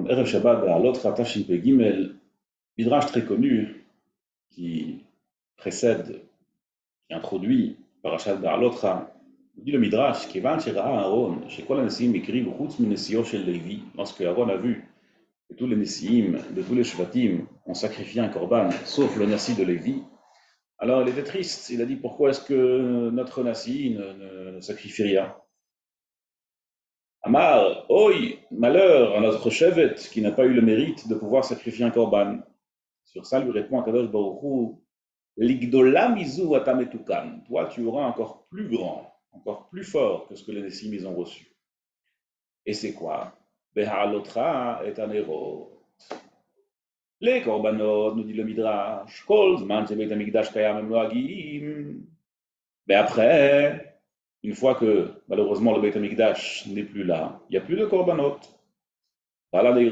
Erev Shabbat, à l'autre Tafshin Pei Gimel, midrash très connu qui précède, qui introduit Parashat Ba'alotra, dit le midrash, Kevan Shera'a Aaron, Shekol HaNesiim Ekriv Chutz Minesio Shel Levi, lorsque Aaron a vu que tous les Nesiim de tous les Shvatim ont sacrifié un korban, sauf le Nasi de Lévi, alors il était triste, il a dit pourquoi est-ce que notre Nasi ne sacrifie rien? Amar, oi, malheur à notre Shevet qui n'a pas eu le mérite de pouvoir sacrifier un korban. Sur ça, lui répond Akadosh Baruch Hu, Ligdola mizu atametukan. Toi, tu auras encore plus grand, encore plus fort que ce que les Nessim ils ont reçu. Et c'est quoi? Beha'alotra et anerot. Les korbanot, nous dit le Midrash, kol zman shebeit hamikdash kayam em noagim. Mais après, une fois que malheureusement le Beit Hamikdash n'est plus là, il n'y a plus de korbanot. Les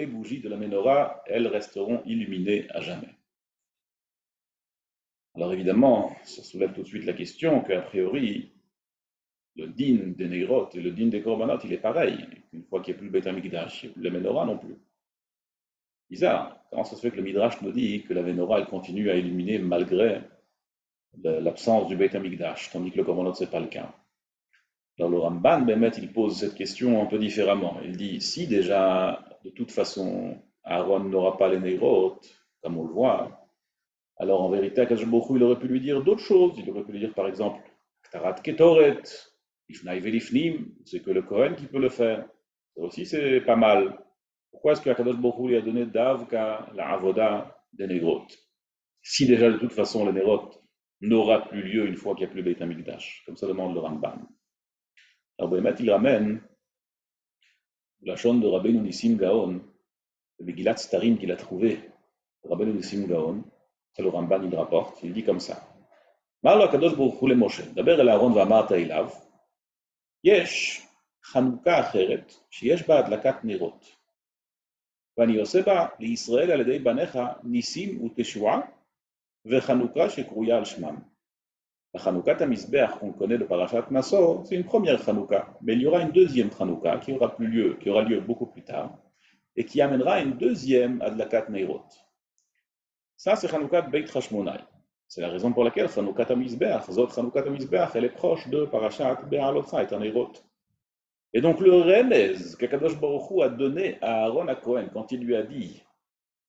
bougies de la menorah, elles resteront illuminées à jamais. Alors évidemment, ça soulève tout de suite la question qu'a priori, le din des Neirot et le din des Korbanot, il est pareil. Une fois qu'il n'y a plus le Beit HaMikdash, il n'y a plus la menorah non plus. Bizarre. Comment ça se fait que le Midrash nous dit que la menorah, elle continue à illuminer malgré l'absence du Beit HaMikdash, tandis que le Korbanot, ce n'est pas le cas. Alors le Ramban, Bémet, il pose cette question un peu différemment. Il dit, si déjà, de toute façon, Aaron n'aura pas les Neirot, comme on le voit, alors en vérité, Akadosh Baruch Hu, il aurait pu lui dire d'autres choses. Il aurait pu lui dire, par exemple, Ktarat Ketoret, Ifnai Velifnim, c'est que le Kohen qui peut le faire. Ça aussi, c'est pas mal. Pourquoi est-ce que Akadosh Baruch Hu lui a donné Davka, la Avoda des Neirot? Si déjà, de toute façon, les Neirot n'aura plus lieu une fois qu'il n'y a plus Beit HaMikdash, comme ça demande le Ramban. Alors, Bémet, il ramène la chaîne de Rabbeinu Nissim Gaon, le Megillat Starim qu'il a trouvé, Rabbeinu Nissim Gaon, c'est le Ramban, il rapporte, il dit comme ça. אמר לו הקדוש ברוך הוא למשה, דבר אל אהרון ואמרת אליו, יש חנוכה אחרת שיש בה הדלקת נרות, ואני עושה בה לישראל על ידי בניך ניסים ותשועה, וחנוכה שקרויה על שמם. La Hanouka Mizbeach qu'on connaît de Parashat Nassau, c'est une première Hanouka, mais il y aura une deuxième Hanouka qui aura lieu beaucoup plus tard, et qui amènera une deuxième Adlakat Neirot. Ça, c'est Hanouka Beit Hashmonai. C'est la raison pour laquelle Hanouka Mizbeach, Zot Hanouka Mizbeach, elle est proche de Parashat Be'alotcha et Neirot. Et donc le remez qu'Akadosh Baruch Hu a donné à Aaron à Cohen quand il lui a dit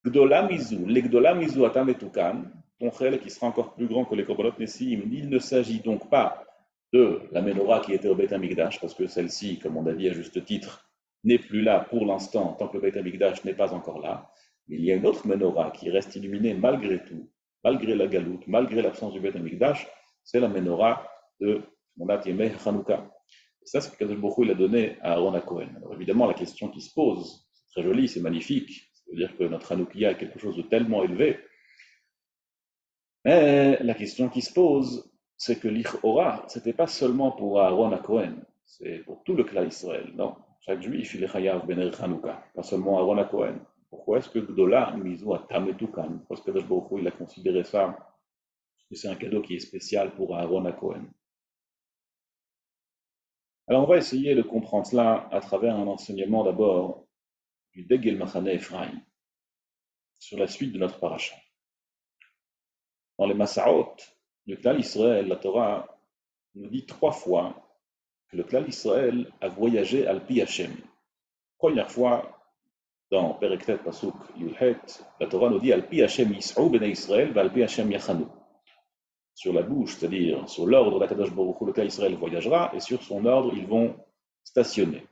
Gdola Mizu, les Gdola Mizu Atam Etukan, ton chel qui sera encore plus grand que les Korbanot Nessim, il ne s'agit donc pas de la menorah qui était au Beit HaMikdash, parce que celle-ci, comme on a dit à juste titre, n'est plus là pour l'instant, tant que le Beit HaMikdash n'est pas encore là. Mais il y a une autre menorah qui reste illuminée malgré tout, malgré la galoute, malgré l'absence du Beit HaMikdash, c'est la menorah de Monat Yemei Hanouka. Et ça, c'est ce que Kadosh Baruch Hu a donné à Aaron à Cohen. Alors évidemment, la question qui se pose, c'est très joli, c'est magnifique, ça veut dire que notre Hanoukia est quelque chose de tellement élevé. Mais la question qui se pose, c'est que l'Ichora, ce n'était pas seulement pour Aaron à Cohen, c'est pour tout le clan Israël. Non, chaque juif, il est chayav ben Hanouka, pas seulement Aaron à Cohen. Pourquoi est-ce que Gdola mizu atam etukan? Parce que Kadosh Baruch Hu, il a considéré ça, que c'est un cadeau qui est spécial pour Aaron à Cohen. Alors on va essayer de comprendre cela à travers un enseignement d'abord du Degel Machane Ephraim, sur la suite de notre paracha. Dans les Masaot, le clan Israël, la Torah nous dit 3 fois que le clan Israël a voyagé al Pi Hashem. Première fois, dans Perektet Pasuk Yulhet, la Torah nous dit al Pi Hashem Yis'ou b'nei Israël va al Pi Hashem Yachanu. Sur la bouche, c'est-à-dire sur l'ordre d'Akadosh Baruch Hu, le clan Israël voyagera, et sur son ordre, ils vont stationner.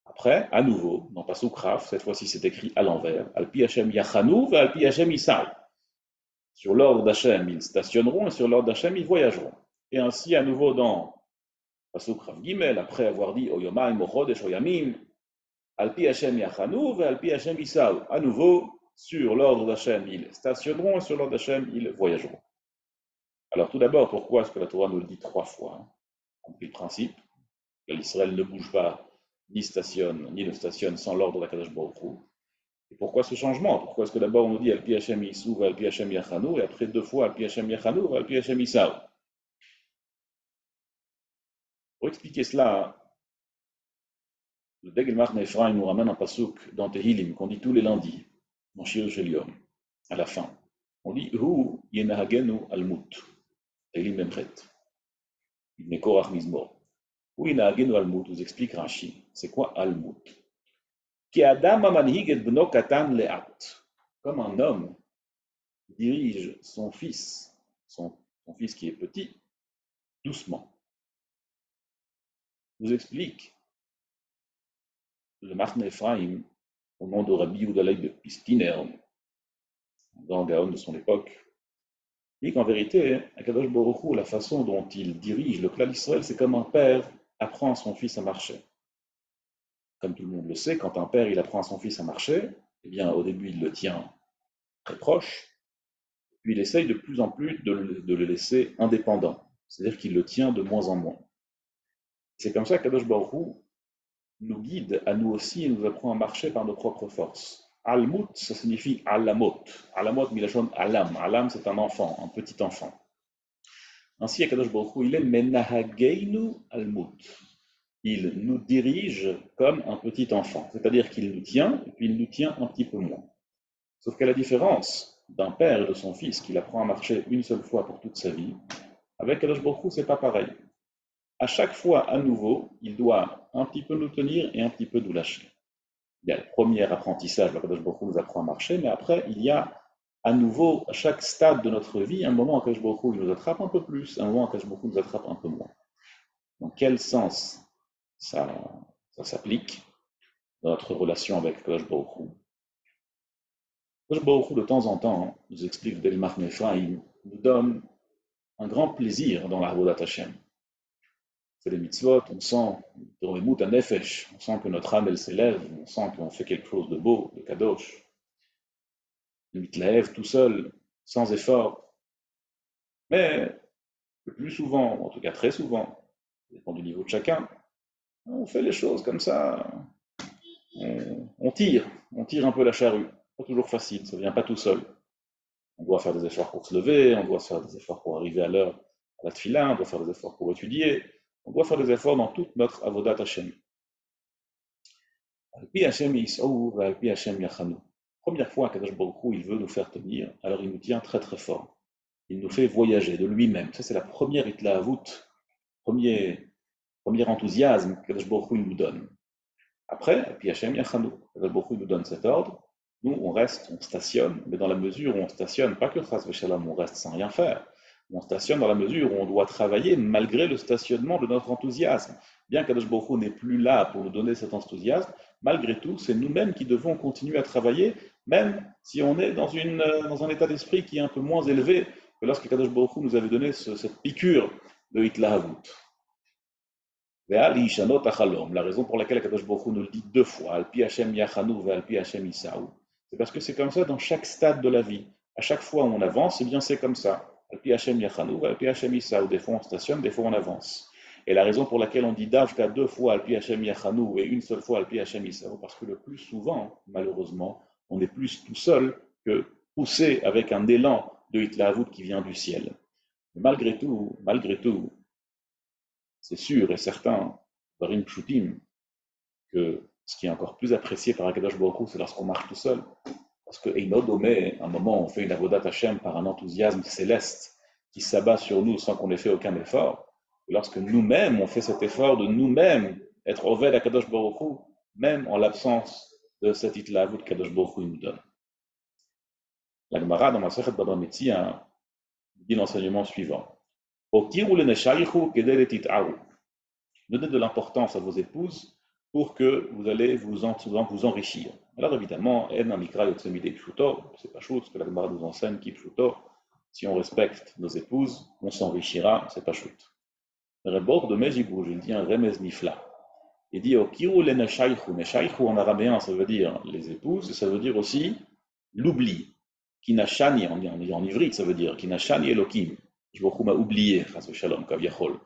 Après, à nouveau, dans Pasuk Raf, cette fois-ci c'est écrit à l'envers, al Pi Hashem Yachanu va al Pi Hashem Yis'ou. Sur l'ordre d'Hachem, ils stationneront, et sur l'ordre d'Hachem, ils voyageront. Et ainsi, à nouveau, dans Pasuk Rav Gimel, après avoir dit Oyomaim, Ochodesh, Oyamim, Alpi Hashem Yachanu, et Alpi Hashem Isaou. À nouveau, sur l'ordre d'Hachem, ils stationneront, et sur l'ordre d'Hachem, ils voyageront. Alors, tout d'abord, pourquoi est-ce que la Torah nous le dit 3 fois? On prit le principe que l'Israël ne bouge pas, ni ne stationne sans l'ordre d'Akadosh Baruch Hu. Et pourquoi ce changement? Pourquoi est-ce que d'abord on nous dit Alpi Hashem Yisou, Alpi Hashem Yachanu, et après 2 fois Alpi Hashem Yachanu, Alpi Hashem Isaou? Pour expliquer cela, Le Degel Marne Ephraim nous ramène un pasouk dans Tehillim qu'on dit tous les lundis, dans Shir Sheliom, à la fin. On dit Hu Yenahagenu Almut, Tehillim Memchet, Ibn Korach Mizmor. Hu Yenahagenu Almut, vous explique Rashi, c'est quoi Almut? Ki Adam Amanhig et Bno Katan Leat, comme un homme dirige son fils qui est petit, doucement. Vous explique le Marne Ephraim, au nom de Rabbi Yehuda de Piskiner, dans Gaon de son époque, dit qu'en vérité, Akadosh Baruch Hu, la façon dont il dirige le clan d'Israël, c'est comme un père apprend à son fils à marcher. Comme tout le monde le sait, quand un père il apprend à son fils à marcher, eh bien au début il le tient très proche, puis il essaye de plus en plus de le laisser indépendant, c'est-à-dire qu'il le tient de moins en moins. C'est comme ça qu'Akadosh Baruch Hu nous guide à nous aussi et nous apprend à marcher par nos propres forces. Almut, ça signifie alamot. Alamot, milachon alam. Alam, c'est un enfant, un petit enfant. Ainsi, Akadosh Baruch Hu, il est menahageinu almut. Il nous dirige comme un petit enfant, c'est-à-dire qu'il nous tient, et puis il nous tient un petit peu moins. Sauf qu'à la différence d'un père et de son fils qu'il apprend à marcher une seule fois pour toute sa vie, avec Akadosh Baruch Hu, c'est pas pareil. À chaque fois, à nouveau, il doit un petit peu nous tenir et un petit peu nous lâcher. Il y a le premier apprentissage, le Kadosh Baruch Hu nous apprend à marcher, mais après, il y a à nouveau, à chaque stade de notre vie, un moment où Kadosh Baruch Hu nous attrape un peu plus, un moment où Kadosh Baruch Hu nous attrape un peu moins. Dans quel sens ça s'applique dans notre relation avec Kadosh Baruch Hu? Kadosh Baruch Hu, de temps en temps, nous explique Del Marne Ephraim, nous donne un grand plaisir dans la Avodat Hashem. C'est les mitzvot, on sent on sent que notre âme elle s'élève, on sent qu'on fait quelque chose de beau, de kadosh. Le mitlaev tout seul, sans effort. Mais le plus souvent, en tout cas très souvent, ça dépend du niveau de chacun, on fait les choses comme ça, on tire un peu la charrue. Pas toujours facile, ça ne vient pas tout seul. On doit faire des efforts pour se lever, on doit faire des efforts pour arriver à l'heure à la tefila, on doit faire des efforts pour étudier, on doit faire des efforts dans toute notre avodat Hashem. Première fois qu'Akadosh Baruch Hu, il veut nous faire tenir, alors il nous tient très très fort. Il nous fait voyager de lui-même. Ça, c'est la première itlahavut, premier enthousiasme qu'Akadosh Baruch Hu nous donne. Après, Alpi Hashem Yachanu, Akadosh Baruch Hu nous donne cet ordre. Nous, on reste, on stationne, mais dans la mesure où on stationne, pas que Chas Veshalom, on reste sans rien faire. On stationne dans la mesure où on doit travailler malgré le stationnement de notre enthousiasme. Bien qu'Akadosh Baruch Hu n'est plus là pour nous donner cet enthousiasme, malgré tout, c'est nous-mêmes qui devons continuer à travailler, même si on est dans un état d'esprit qui est un peu moins élevé que lorsque Akadosh Baruch Hu nous avait donné cette piqûre de Hitlahavut. La raison pour laquelle Akadosh Baruch Hu nous le dit deux fois, Alpi Hashem Yachanu ve Alpi Hashem Isaou, c'est parce que c'est comme ça dans chaque stade de la vie. À chaque fois où on avance, eh bien c'est comme ça. Alpi Hashem Yachanu ve Alpi Hashem Isaou. Des fois on stationne, des fois on avance. Et la raison pour laquelle on dit Davka deux fois Alpi Hashem Yachanu et une seule fois Alpi Hashem Isaou, parce que le plus souvent, malheureusement, on est plus tout seul que poussé avec un élan de Hitlahavut qui vient du ciel. Mais malgré tout, c'est sûr et certain, Barim Pshutim, que ce qui est encore plus apprécié par Akadosh Baruch Hu, c'est lorsqu'on marche tout seul. Parce que Einodomé, à un moment, on fait une avodat Hashem par un enthousiasme céleste qui s'abat sur nous sans qu'on ait fait aucun effort. Et lorsque nous-mêmes, on fait cet effort de nous-mêmes être Oved Akadosh Baruch Hu, même en l'absence de cette itlahavut qu'Akadosh Baruch Hu nous donne. La Gemara, dans ma Masechet Baba Metzia, dit l'enseignement suivant. Donnez de l'importance à vos épouses pour que vous allez vous enrichir. Alors évidemment, c'est pas chose que la Gemara nous enseigne qui pshuto. Si on respecte nos épouses, on s'enrichira, c'est pas shoot. Le rebord de Mejibouj, il dit un remez nifla. Il dit Okiru le neshaïchou. Neshaïchou en arabéen, ça veut dire les épouses, et ça veut dire aussi l'oubli. Kinashani en ivrite, ça veut dire Kinashani Elokim. Je m'a oublié, chas shalom, kaviachol.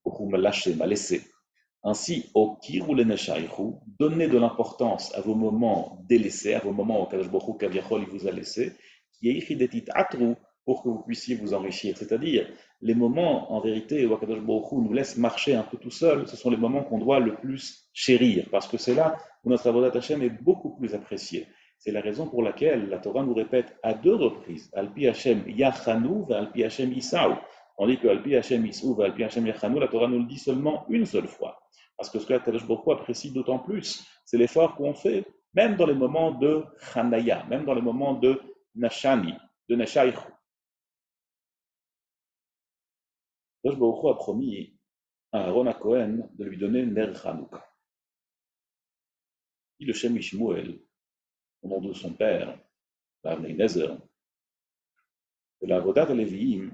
M'a lâché, m'a laissé. Ainsi, au Kiru le Neshaïchou, donnez de l'importance à vos moments délaissés, à vos moments où Kadosh Baruch Hu Kaviachol vous a laissé, qui est Ichidetit Atru, pour que vous puissiez vous enrichir. C'est-à-dire, les moments, en vérité, où Akadosh Baruch Hu nous laisse marcher un peu tout seul, ce sont les moments qu'on doit le plus chérir, parce que c'est là où notre Avodat Hashem est beaucoup plus apprécié. C'est la raison pour laquelle la Torah nous répète à deux reprises, Alpi Hashem Yachanu va Alpi Hashem Isaou. Tandis que Alpi Hashem Isou va Alpi Hashem Yachanu, la Torah nous le dit seulement une seule fois. Parce que ce que Akadosh Baruch Hu apprécie d'autant plus, c'est l'effort qu'on fait, même dans les moments de Chanaya, même dans les moments de Nashani, de Nashaïch. Akadosh Baruch Hu a promis à Aaron à Cohen de lui donner Ner Hanouka. Il le Shem Ishmuel, au nom de son père, Avnei Nezer, que la Avodat à Lévi'im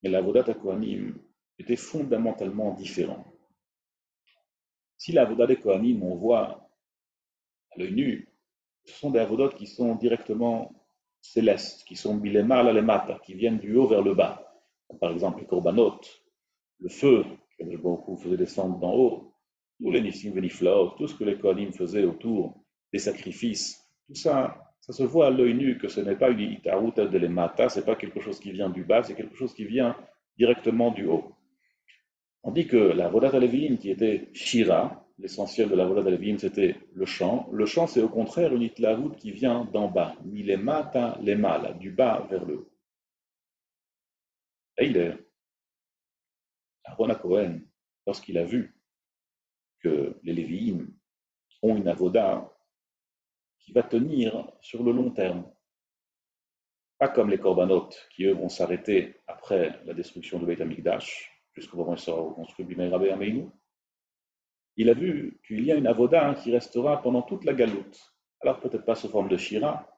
et la Avodat à Kohanim étaient fondamentalement différents. Si la Avodat des Kohanim, on voit à l'œil nu, ce sont des Avodot qui sont directement célestes, qui sont bilemar lemata, qui viennent du haut vers le bas. Par exemple, les korbanot, le feu que beaucoup faisait descendre d'en haut, tous les nissim veniflaot, tout ce que les Kohanim faisaient autour des sacrifices, tout ça, ça se voit à l'œil nu que ce n'est pas une itaruta de lemata, ce n'est pas quelque chose qui vient du bas, c'est quelque chose qui vient directement du haut. On dit que la Vodat Aleviim, qui était Shira, l'essentiel de la Vodat Aleviim, c'était le chant. Le chant, c'est au contraire une itlahout qui vient d'en bas, ni les mata, les mala, du bas vers le haut. Et il est, Aaron Cohen, lorsqu'il a vu que les Lévi'im ont une avoda qui va tenir sur le long terme, pas comme les korbanot, qui eux vont s'arrêter après la destruction de Beit HaMikdash, jusqu'au moment où il sera reconstruit Bimei Rabbi Ameinu. Il a vu qu'il y a une avoda qui restera pendant toute la galoute. Alors peut-être pas sous forme de shira,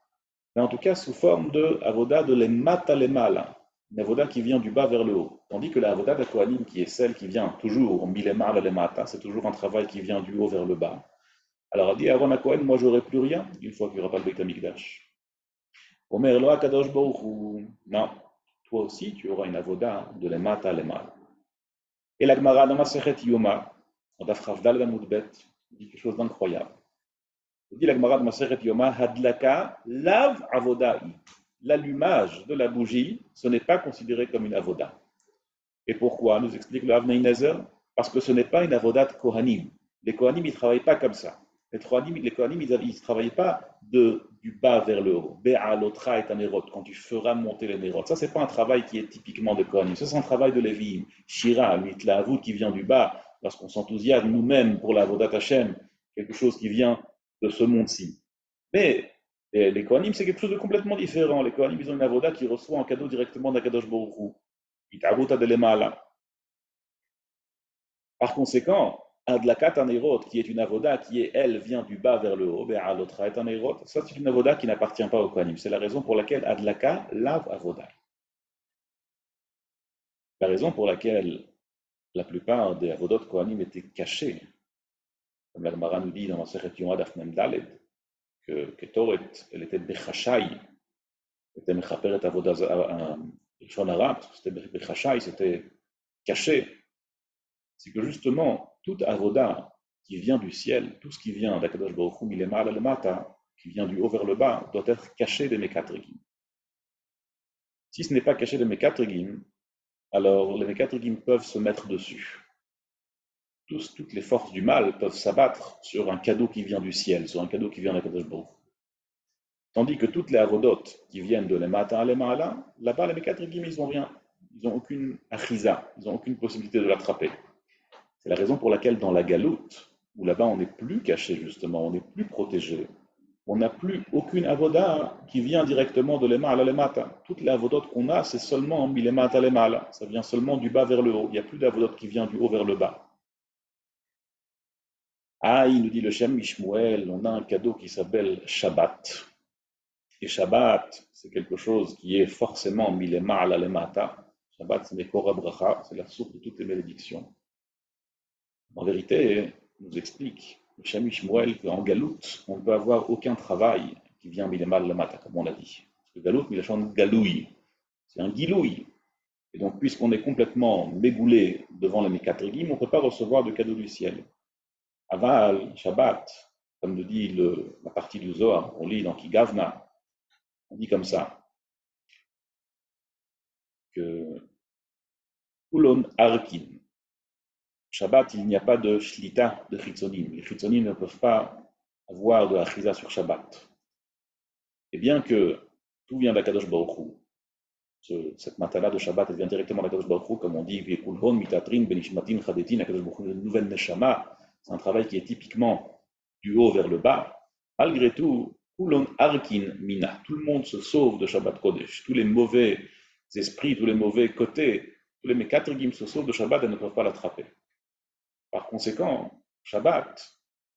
mais en tout cas sous forme de avoda de l'emata lemala, une avoda qui vient du bas vers le haut. Tandis que la avoda de Kohanim, qui est celle qui vient toujours milemala lemata, c'est toujours un travail qui vient du haut vers le bas. Alors il dit Aaron à Kohen, moi j'aurai plus rien une fois qu'il n'y aura pas le Beit HaMikdash. Omer lo HaKadosh Baruch Hu, non, toi aussi tu auras une avoda de l'emata lemala. Et la Gemara dans Masechet Yoma, on a Dal Moudbet, dit quelque chose d'incroyable. Il dit la Gemara de Masechet Yoma, Hadlaka lav avodai. L'allumage de la bougie, ce n'est pas considéré comme une avoda. Et pourquoi? Nous explique le Avnei Nezer. Parce que ce n'est pas une avoda de Kohanim. Les Kohanim, ils ne travaillent pas comme ça. Les Kohanim, ils ne travaillent pas du bas vers le haut. Be'alotra et anerot, quand tu feras monter les nerot. Ça, ce n'est pas un travail qui est typiquement de Kohanim. Ça, c'est un travail de Lévi'im. Shira, mitlahavut, qui vient du bas, lorsqu'on s'enthousiasme nous-mêmes pour la Avodat Hashem, quelque chose qui vient de ce monde-ci. Mais les Kohanim, c'est quelque chose de complètement différent. Les Kohanim, ils ont une avoda qui reçoit en cadeau directement d'Akadosh Baruch Hu. Itaruta de lemala. Par conséquent, Adlakat Anerot, qui est une avoda qui, elle, vient du bas vers le haut, Be'alotra et Anerot, ça c'est une avoda qui n'appartient pas au Kohanim. C'est la raison pour laquelle Adlaka lave avoda. La raison pour laquelle la plupart des avodot Kohanim étaient cachés, comme la Gemara nous dit dans la Masechet Yoma Daf Mem Daled, que Toret, elle était Bechashai, elle était Mechaperet avoda Shon Arabe, c'était Bechashai, c'était caché. C'est que justement, toute avoda qui vient du ciel, tout ce qui vient d'Akadosh Baruch Hu, milemala lemata, qui vient du haut vers le bas, doit être caché des Mekatrigim. Si ce n'est pas caché des Mekatrigim, alors les Mekatrigim peuvent se mettre dessus. Toutes les forces du mal peuvent s'abattre sur un cadeau qui vient du ciel, sur un cadeau qui vient d'Akadosh Baruch Hu. Tandis que toutes les avodotes qui viennent de lemata à lemala, là-bas les Mekatrigim, ils n'ont rien. Ils n'ont aucune achiza, ils n'ont aucune possibilité de l'attraper. C'est la raison pour laquelle dans la galoute, où là-bas on n'est plus caché justement, on n'est plus protégé, on n'a plus aucune avoda qui vient directement de l'emala à l'emata. Toutes les avodotes qu'on a, c'est seulement milemata l'emala, ça vient seulement du bas vers le haut, il n'y a plus d'avodote qui vient du haut vers le bas. Ah, il nous dit le Shem Mishmuel, on a un cadeau qui s'appelle Shabbat. Et Shabbat, c'est quelque chose qui est forcément milemala l'emata. Shabbat, c'est Mekora Bracha, c'est la source de toutes les bénédictions. En vérité, nous explique le Shem Shmuel qu'en galoute, on ne peut avoir aucun travail qui vient milemal le matin, comme on l'a dit. Parce que galoute, milachon galouille, c'est un gilouille. Et donc, puisqu'on est complètement mégoulé devant les Mekatrigim, on ne peut pas recevoir de cadeau du ciel. Aval, Shabbat, comme nous dit la partie du Zohar, on lit dans Kigavna, on dit comme ça. que Kulon Arkin, Shabbat, il n'y a pas de shlita de chitzonim. Les chitzonim ne peuvent pas avoir de achiza sur Shabbat. Et bien que tout vient d'Akadosh Baruch Hu, cette matala de Shabbat, elle vient directement d'Akadosh Baruch Hu, comme on dit, Kulhon, Mitatrin, Benishmatin, Chadetin, Akadosh Baruch Hu, une nouvelle neshama, c'est un travail qui est typiquement du haut vers le bas. Malgré tout, Kulon Arkin Mina, tout le monde se sauve de Shabbat Kodesh, tous les mauvais esprits, tous les mauvais côtés, tous les Mekatrigim se sauvent de Shabbat et ne peuvent pas l'attraper. Par conséquent, Shabbat,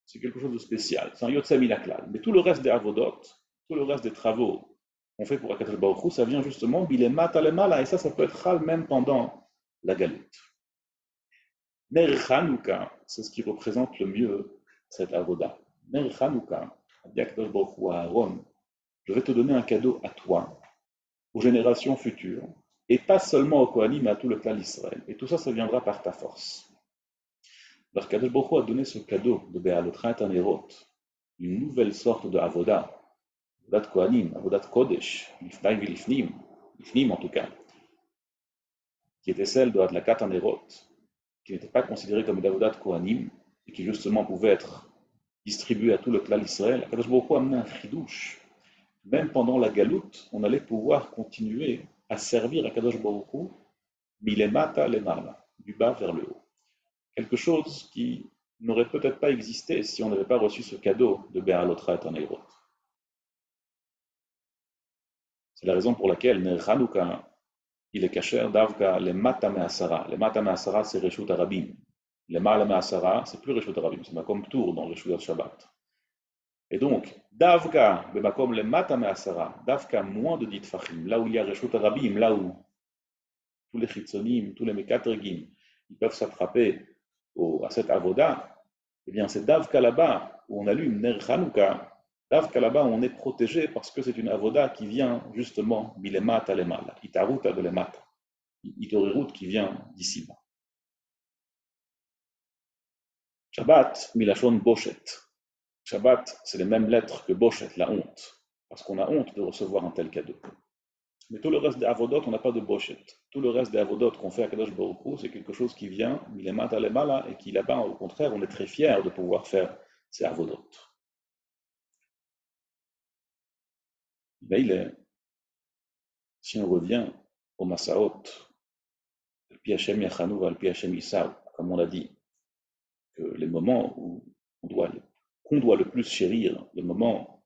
c'est quelque chose de spécial, c'est un Yotse Minaklal. Mais tout le reste des Avodot, tout le reste des travaux qu'on fait pour Akadosh Baruch Hu, ça vient justement Bilemat Alemala, et ça peut être Chal même pendant la galoute. Ner Chanouka, c'est ce qui représente le mieux cette Avoda. Ner Chanouka, dit Akadosh Baruch Hu à Aaron, je vais te donner un cadeau à toi, aux générations futures, et pas seulement au Kohanim, mais à tout le clan d'Israël. Et tout ça, ça viendra par ta force. Alors qu'Akadosh Baruch Hu a donné ce cadeau de Be'alotcha et Anerot, une nouvelle sorte de Avoda, Avodat Kohanim, Avodat Kodesh, Lifnaim et Lifnim en tout cas, qui était celle de Adlakat Anerot, qui n'était pas considérée comme une Avodat Kohanim, et qui justement pouvait être distribuée à tout le clan d'Israël. Akadosh Baruch Hu a amené un chidouche. Même pendant la galoute, on allait pouvoir continuer à servir Akadosh Baruch Hu, milemata lemala, du bas vers le haut. Quelque chose qui n'aurait peut-être pas existé si on n'avait pas reçu ce cadeau de Be'alotcha et Anerot. C'est la raison pour laquelle Ner Chanouka, il est kasher davka le mata me'asara. Le mata me'asara, c'est Reshut Arabim. Le ma'ala me'asara, c'est plus Reshut Arabim, c'est Makom Tour dans Reshut Shabbat. Et donc, davka, Makom le mata me'asara, davka moins de dit fachim, là où il y a Reshut Arabim, là où tous les chitzonim, tous les mekatrigim, ils peuvent s'attraper à cette avoda, eh bien c'est davka là-bas où on allume Ner Chanouka, davka là-bas où on est protégé parce que c'est une avoda qui vient justement milemata lemala, itaruta de lemata, itorerut qui vient d'ici bas. Shabbat, milachon boshet. Shabbat, c'est les mêmes lettres que boshet, la honte, parce qu'on a honte de recevoir un tel cadeau. Mais tout le reste des avodot, on n'a pas de boshet. Tout le reste des avodot qu'on fait à Kadosh Baruch Hu, c'est quelque chose qui vient, milemata lemala, et qui là-bas, au contraire, on est très fiers de pouvoir faire ces avodot. Mais si on revient au Masaot, Al-Pi Hashem Yachanu, Al-Pi Hashem Yissaou, comme on l'a dit, que les moments où qu'on doit le plus chérir, les moments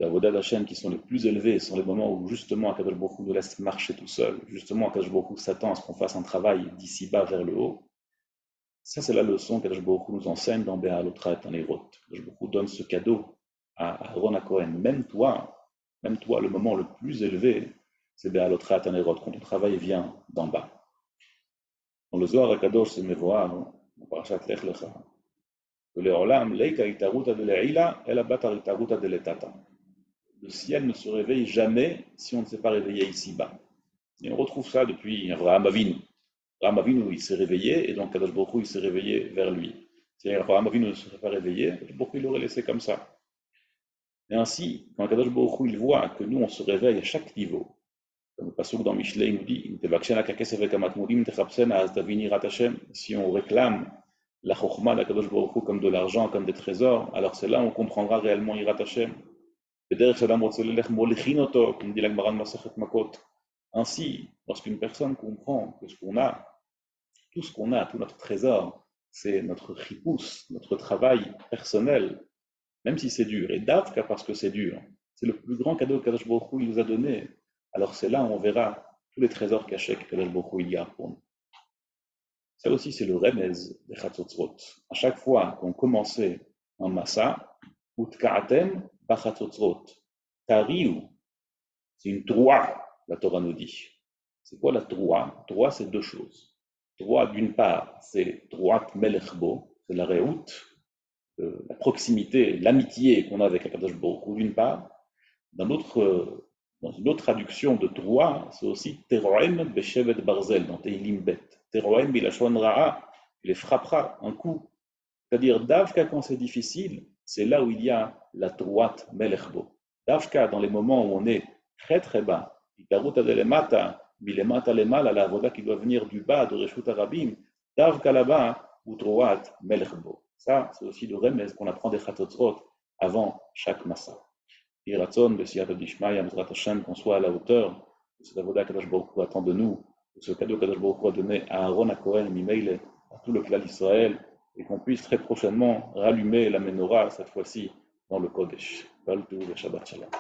d'Avodat Hashem qui sont les plus élevés, sont les moments où justement Akadosh Baruch Hu nous laisse marcher tout seul, justement Akadosh Baruch Hu s'attend à ce qu'on fasse un travail d'ici bas vers le haut. Ça, c'est la leçon qu'Akadosh Baruch Hu nous enseigne dans Be'alotcha et Anerot. Akadosh Baruch Hu donne ce cadeau à Aaron HaKohen. Même toi, le moment le plus élevé, c'est Be'alotcha et Anerot, quand ton travail vient d'en bas. Dans le Zohar HaKadosh, c'est Mevoar, dans Parashat Lech Lecha, que le ciel ne se réveille jamais si on ne s'est pas réveillé ici-bas. Et on retrouve ça depuis Avraham Avinu. Avraham Avinu, il s'est réveillé, et donc Kadosh Baruch Hu, il s'est réveillé vers lui. Si Avraham Avinu ne se serait pas réveillé, Kadosh Baruch Hu, il l'aurait laissé comme ça. Et ainsi, quand Kadosh Baruch Hu, il voit que nous, on se réveille à chaque niveau, comme le pasuk dans Mishlei nous dit, si on réclame la chokhma d'Akadosh Baruch Hu comme de l'argent, comme des trésors, alors c'est là où on comprendra réellement Yirat Hashem. Comme dit l'Agmara de Masechet Makot. Ainsi, lorsqu'une personne comprend que tout ce qu'on a, tout notre trésor, c'est notre chipous, notre travail personnel, même si c'est dur, et davka parce que c'est dur, c'est le plus grand cadeau que Kadosh Baruch Hu nous a donné, alors c'est là où on verra tous les trésors cachés que Kadosh Baruch Hu il garde pour nous. Ça aussi, c'est le remez des Chatzotzrot. À chaque fois qu'on commençait un massa, utka'atem b'chatzotzrot, tariu, c'est une droit, la Torah nous dit. C'est quoi la droit? Droit, c'est deux choses. Droit, d'une part, c'est droit melechbo, c'est la réout, la proximité, l'amitié qu'on a avec Akadosh Baruch Hu, d'une part. Dans une autre traduction de droit, c'est aussi teroem beshevet barzel, dans Teilim bet. Teroem bilashon ra'a, il les frappera un coup. C'est-à-dire, davka quand c'est difficile, c'est là où il y a la droite melechbo. Davka, dans les moments où on est très très bas, itaruta delemata, Milemata lemal, à la voda qui doit venir du bas, de Reshut Arabim, Dav Kalaba, ou Troat Melchbo. Ça, c'est aussi le remez qu'on apprend des Chatotzrot avant chaque massa. Iratzon, Bessiat Dishmaya, Mizrat Hashem, qu'on soit à la hauteur de cette avoda qu'Akadosh Baruch Hu attend de nous, de ce cadeau qu'Akadosh Baruch Hu a donné à Aaron, à Cohen, Mimeile, à tout le clan d'Israël, et qu'on puisse très prochainement rallumer la menorah, cette fois-ci, dans le Kodesh. Baltou, le Shabbat Shalom.